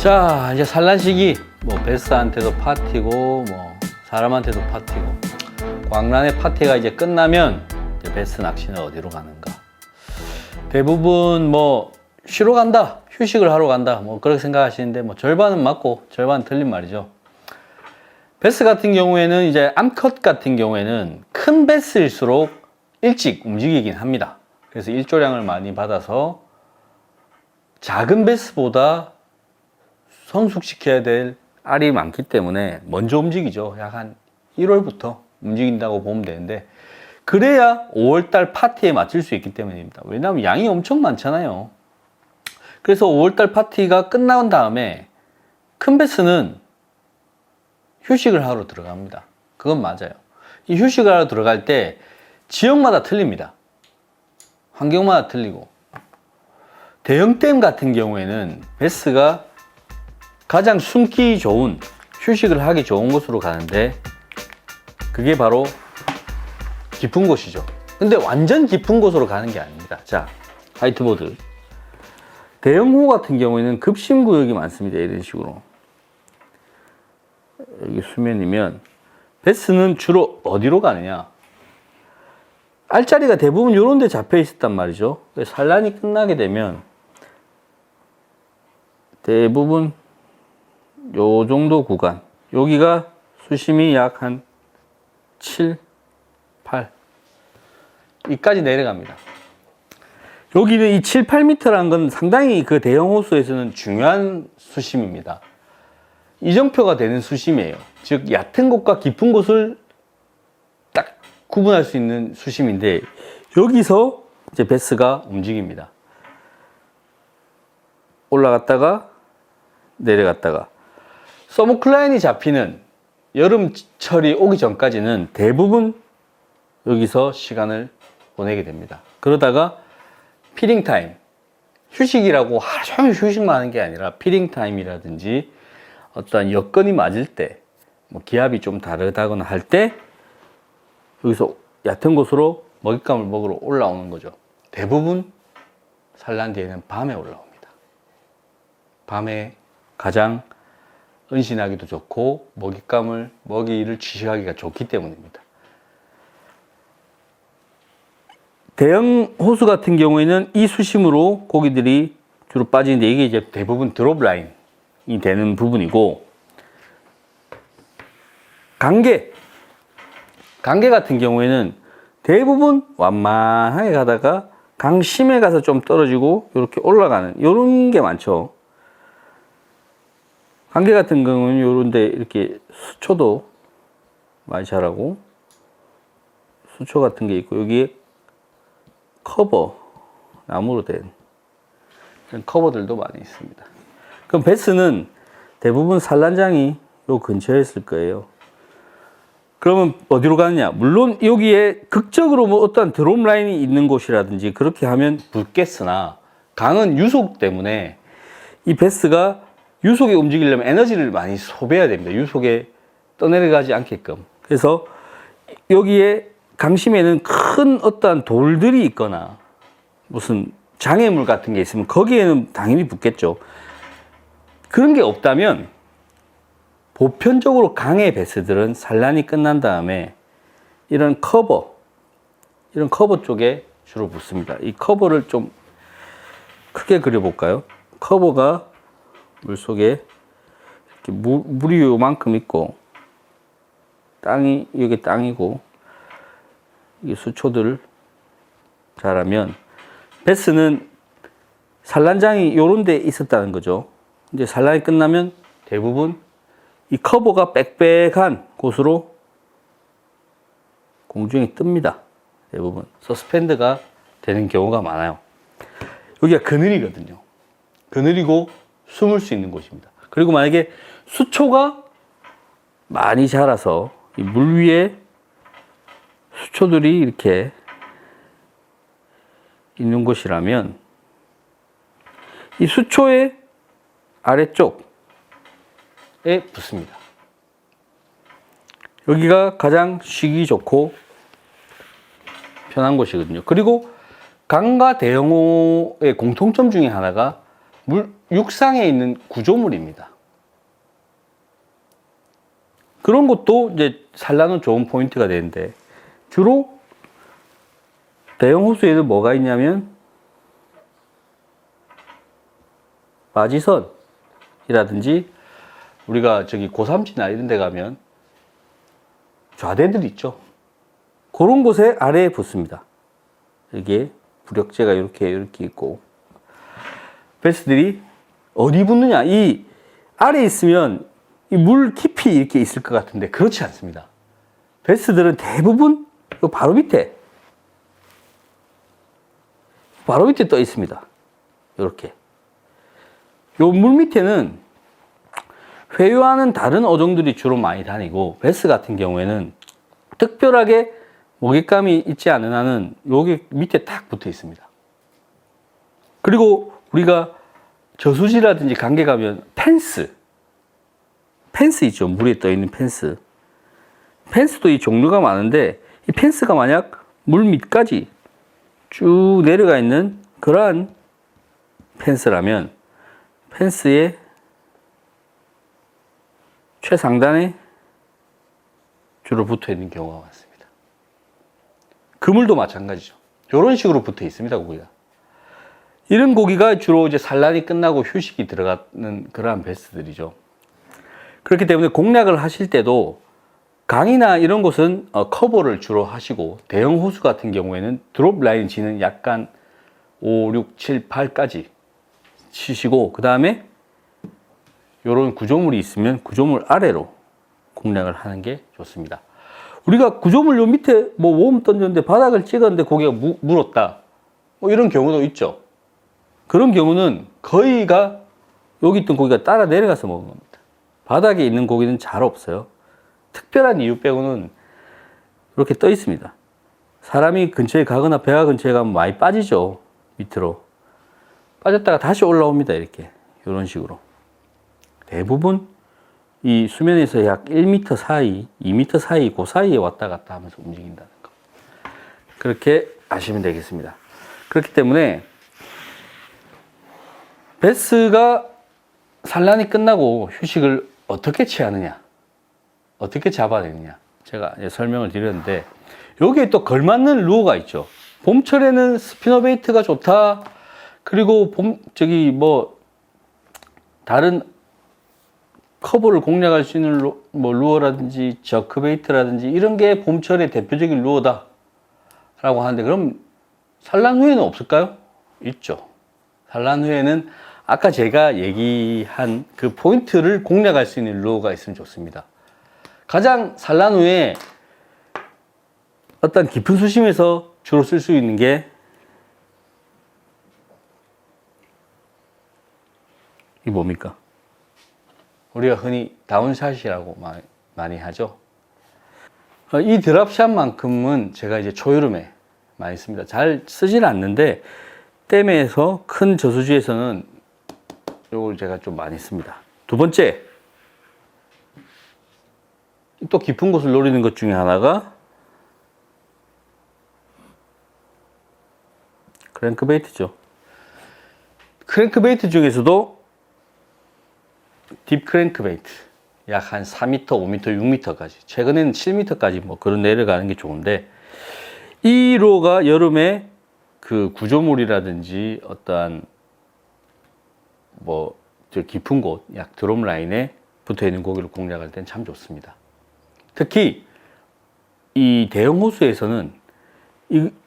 자, 이제 산란 시기, 뭐 베스한테도 파티고 뭐 사람한테도 파티고, 광란의 파티가 이제 끝나면 이제 베스 낚시는 어디로 가는가? 대부분 뭐 쉬러 간다, 휴식을 하러 간다, 뭐 그렇게 생각하시는데 뭐 절반은 맞고 절반은 틀린 말이죠. 베스 같은 경우에는 이제 암컷 같은 경우에는 큰 베스일수록 일찍 움직이긴 합니다. 그래서 일조량을 많이 받아서 작은 베스보다 성숙시켜야 될 알이 많기 때문에 먼저 움직이죠. 약 한 1월부터 움직인다고 보면 되는데, 그래야 5월달 파티에 맞출 수 있기 때문입니다. 왜냐하면 양이 엄청 많잖아요. 그래서 5월달 파티가 끝난 다음에 큰 베스는 휴식을 하러 들어갑니다. 그건 맞아요. 이 휴식을 하러 들어갈 때 지역마다 틀립니다. 환경마다 틀리고, 대형댐 같은 경우에는 베스가 가장 숨기 좋은, 휴식을 하기 좋은 곳으로 가는데 그게 바로 깊은 곳이죠. 근데 완전 깊은 곳으로 가는 게 아닙니다. 자, 화이트보드. 대형호 같은 경우에는 급심구역이 많습니다. 이런 식으로. 여기 수면이면 베스는 주로 어디로 가느냐? 알짜리가 대부분 이런 데 잡혀 있었단 말이죠. 산란이 끝나게 되면 대부분 요 정도 구간, 여기가 수심이 약 한 7, 8 이까지 내려갑니다. 여기는 이 7, 8m라는 건 상당히 그 대형 호수에서는 중요한 수심입니다. 이정표가 되는 수심이에요. 즉 얕은 곳과 깊은 곳을 딱 구분할 수 있는 수심인데, 여기서 이제 베스가 움직입니다. 올라갔다가 내려갔다가. 서머클라인이 잡히는 여름철이 오기 전까지는 대부분 여기서 시간을 보내게 됩니다. 그러다가 피딩타임, 휴식이라고 하루 종일 휴식만 하는 게 아니라 피딩타임이라든지 어떤 여건이 맞을 때, 뭐 기압이 좀 다르다거나 할 때 여기서 얕은 곳으로 먹잇감을 먹으러 올라오는 거죠. 대부분 산란 뒤에는 밤에 올라옵니다. 밤에 가장 은신하기도 좋고 먹이를 취식하기가 좋기 때문입니다. 대형 호수 같은 경우에는 이 수심으로 고기들이 주로 빠지는데, 이게 이제 대부분 드롭 라인이 되는 부분이고, 강계 같은 경우에는 대부분 완만하게 가다가 강심에 가서 좀 떨어지고 이렇게 올라가는 이런 게 많죠. 강계 같은 경우는 요런데 이렇게 수초도 많이 자라고, 수초 같은 게 있고, 여기에 커버, 나무로 된 이런 커버들도 많이 있습니다. 그럼 베스는 대부분 산란장이 요 근처에 있을 거예요. 그러면 어디로 가느냐? 물론 여기에 극적으로 뭐 어떤 드롭 라인이 있는 곳이라든지 그렇게 하면 붙겠으나, 강은 유속 때문에 이 베스가 유속에 움직이려면 에너지를 많이 소비해야 됩니다. 유속에 떠내려가지 않게끔. 그래서 여기에 강심에는 큰 어떤 돌들이 있거나 무슨 장애물 같은 게 있으면 거기에는 당연히 붙겠죠. 그런 게 없다면 보편적으로 강의 베스들은 산란이 끝난 다음에 이런 커버 쪽에 주로 붙습니다. 이 커버를 좀 크게 그려볼까요? 커버가 물속에 이렇게 물이 요만큼 있고, 땅이, 여기 땅이고, 이 수초들 자라면, 베스는 산란장이 요런 데 있었다는 거죠. 이제 산란이 끝나면 대부분 이 커버가 빽빽한 곳으로 공중에 뜹니다. 대부분. 서스펜드가 되는 경우가 많아요. 여기가 그늘이거든요. 그늘이고 숨을 수 있는 곳입니다. 그리고 만약에 수초가 많이 자라서 이 물 위에 수초들이 이렇게 있는 곳이라면 이 수초의 아래쪽에 붙습니다. 여기가 가장 쉬기 좋고 편한 곳이거든요. 그리고 강과 대형호의 공통점 중에 하나가 육상에 있는 구조물입니다. 그런 것도 이제 산란은 좋은 포인트가 되는데, 주로 대형 호수에는 뭐가 있냐면 마지선이라든지 우리가 저기 고삼지나 이런 데 가면 좌대들 있죠. 그런 곳에 아래에 붙습니다. 이게 부력제가 이렇게 있고, 베스들이 어디 붙느냐? 이 아래에 있으면 이 물 깊이 이렇게 있을 것 같은데 그렇지 않습니다. 베스들은 대부분 바로 밑에 떠 있습니다. 이렇게. 요 물 밑에는 회유하는 다른 어종들이 주로 많이 다니고, 베스 같은 경우에는 특별하게 먹잇감이 있지 않은 한은 여기 밑에 딱 붙어 있습니다. 그리고 우리가 저수지라든지 강계 가면 펜스 있죠. 물에 떠 있는 펜스도 이 종류가 많은데, 이 펜스가 만약 물 밑까지 쭉 내려가 있는 그러한 펜스라면 펜스의 최상단에 주로 붙어 있는 경우가 많습니다. 그물도 마찬가지죠. 이런 식으로 붙어 있습니다, 고기가. 이런 고기가 주로 이제 산란이 끝나고 휴식이 들어가는 그러한 베스들이죠. 그렇기 때문에 공략을 하실 때도 강이나 이런 곳은 커버를 주로 하시고, 대형 호수 같은 경우에는 드롭 라인 지는 약간 5, 6, 7, 8까지 치시고, 그 다음에 이런 구조물이 있으면 구조물 아래로 공략을 하는 게 좋습니다. 우리가 구조물 요 밑에 뭐 웜 던졌는데 바닥을 찍었는데 고기가 물었다, 뭐 이런 경우도 있죠. 그런 경우는 거의가 여기 있던 고기가 따라 내려가서 먹은 겁니다. 바닥에 있는 고기는 잘 없어요. 특별한 이유 빼고는 이렇게 떠 있습니다. 사람이 근처에 가거나 배가 근처에 가면 많이 빠지죠. 밑으로 빠졌다가 다시 올라옵니다. 이렇게 이런 식으로 대부분 이 수면에서 약 1m 사이, 2m 사이, 그 사이에 왔다 갔다 하면서 움직인다는 거, 그렇게 아시면 되겠습니다. 그렇기 때문에 베스가 산란이 끝나고 휴식을 어떻게 취하느냐, 어떻게 잡아내느냐, 제가 설명을 드렸는데, 여기에 또 걸맞는 루어가 있죠. 봄철에는 스피너베이트가 좋다. 그리고 다른 커버를 공략할 수 있는 루어라든지 저크베이트라든지 이런 게 봄철의 대표적인 루어다 라고 하는데, 그럼 산란 후에는 없을까요? 있죠. 산란 후에는 아까 제가 얘기한 그 포인트를 공략할 수 있는 루어가 있으면 좋습니다. 가장 산란 후에 어떤 깊은 수심에서 주로 쓸 수 있는 게 이 뭡니까? 우리가 흔히 다운샷이라고 많이 하죠. 이 드랍샷만큼은 제가 이제 초여름에 많이 씁니다. 잘 쓰지는 않는데 댐에서 큰 저수지에서는 이걸 제가 좀 많이 씁니다. 두 번째, 또 깊은 곳을 노리는 것 중에 하나가 크랭크베이트죠. 크랭크베이트 중에서도 딥 크랭크베이트, 약 한 4m, 5m, 6m까지, 최근에는 7m까지 뭐 그런 내려가는 게 좋은데, 이 루어가 여름에 그 구조물이라든지 어떠한 저 깊은 곳, 약 드롭 라인에 붙어 있는 고기를 공략할 땐 참 좋습니다. 특히 이 대형 호수에서는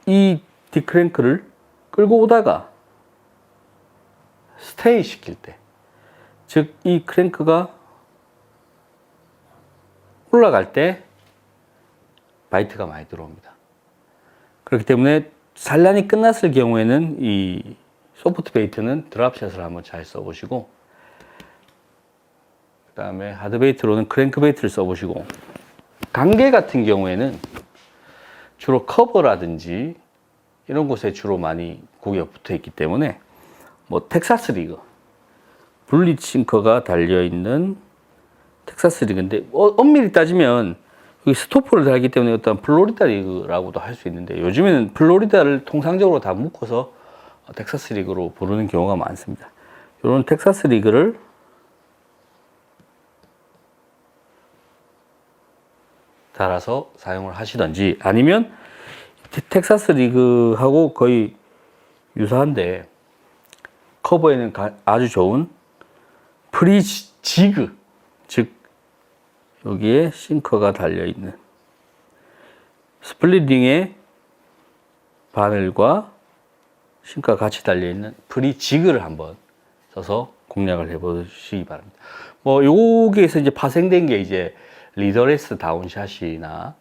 이 딥크랭크를 끌고 오다가 스테이 시킬 때, 즉 이 크랭크가 올라갈 때 바이트가 많이 들어옵니다. 그렇기 때문에 산란이 끝났을 경우에는 이 소프트 베이트는 드랍샷을 한번 잘 써보시고, 그 다음에 하드 베이트로는 크랭크 베이트를 써보시고, 강계 같은 경우에는 주로 커버라든지 이런 곳에 주로 많이 고기가 붙어 있기 때문에 뭐 텍사스 리그, 블리칭커가 달려있는 텍사스 리그인데, 엄밀히 따지면 여기 스토퍼를 달기 때문에 어떤 플로리다 리그라고도 할 수 있는데, 요즘에는 플로리다를 통상적으로 다 묶어서 텍사스 리그로 부르는 경우가 많습니다. 이런 텍사스 리그를 달아서 사용을 하시든지, 아니면 텍사스 리그하고 거의 유사한데 커버에는 아주 좋은 프리지그, 즉 여기에 싱커가 달려있는 스플릿링의 바늘과 싱커가 같이 달려있는 프리지그를 한번 써서 공략을 해보시기 바랍니다. 뭐 여기에서 이제 파생된 게 이제 리더레스 다운샷이나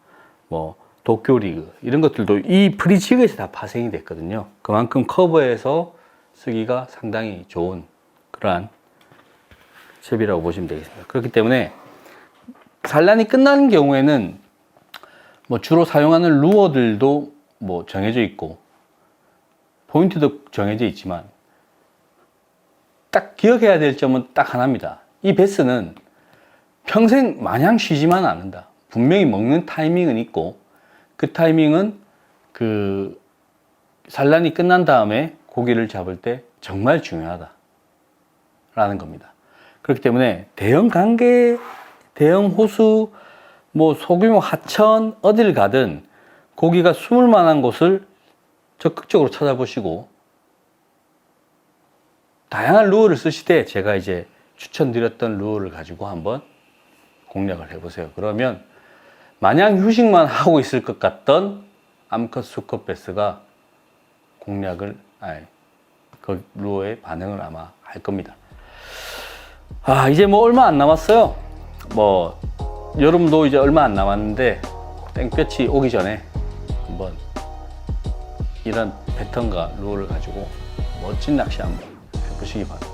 뭐 도쿄 리그 이런 것들도 이 프리지그에서 다 파생이 됐거든요. 그만큼 커버에서 쓰기가 상당히 좋은 그러한 잽이라고 보시면 되겠습니다. 그렇기 때문에 산란이 끝나는 경우에는 뭐 주로 사용하는 루어들도 뭐 정해져 있고 포인트도 정해져 있지만, 딱 기억해야 될 점은 딱 하나입니다. 이 베스는 평생 마냥 쉬지만 않는다. 분명히 먹는 타이밍은 있고, 그 타이밍은 그 산란이 끝난 다음에 고기를 잡을 때 정말 중요하다 라는 겁니다. 그렇기 때문에 대형 강계, 대형 호수, 뭐 소규모 하천 어딜 가든 고기가 숨을 만한 곳을 적극적으로 찾아보시고, 다양한 루어를 쓰시되 제가 이제 추천드렸던 루어를 가지고 한번 공략을 해보세요. 그러면 마냥 휴식만 하고 있을 것 같던 암컷 수컷 베스가 그 루어에 반응을 아마 할 겁니다. 이제 뭐 얼마 안 남았어요. 뭐 여름도 이제 얼마 안 남았는데 땡볕이 오기 전에 한번 이런 패턴과 루어를 가지고 멋진 낚시 한번 해보시기 바랍니다.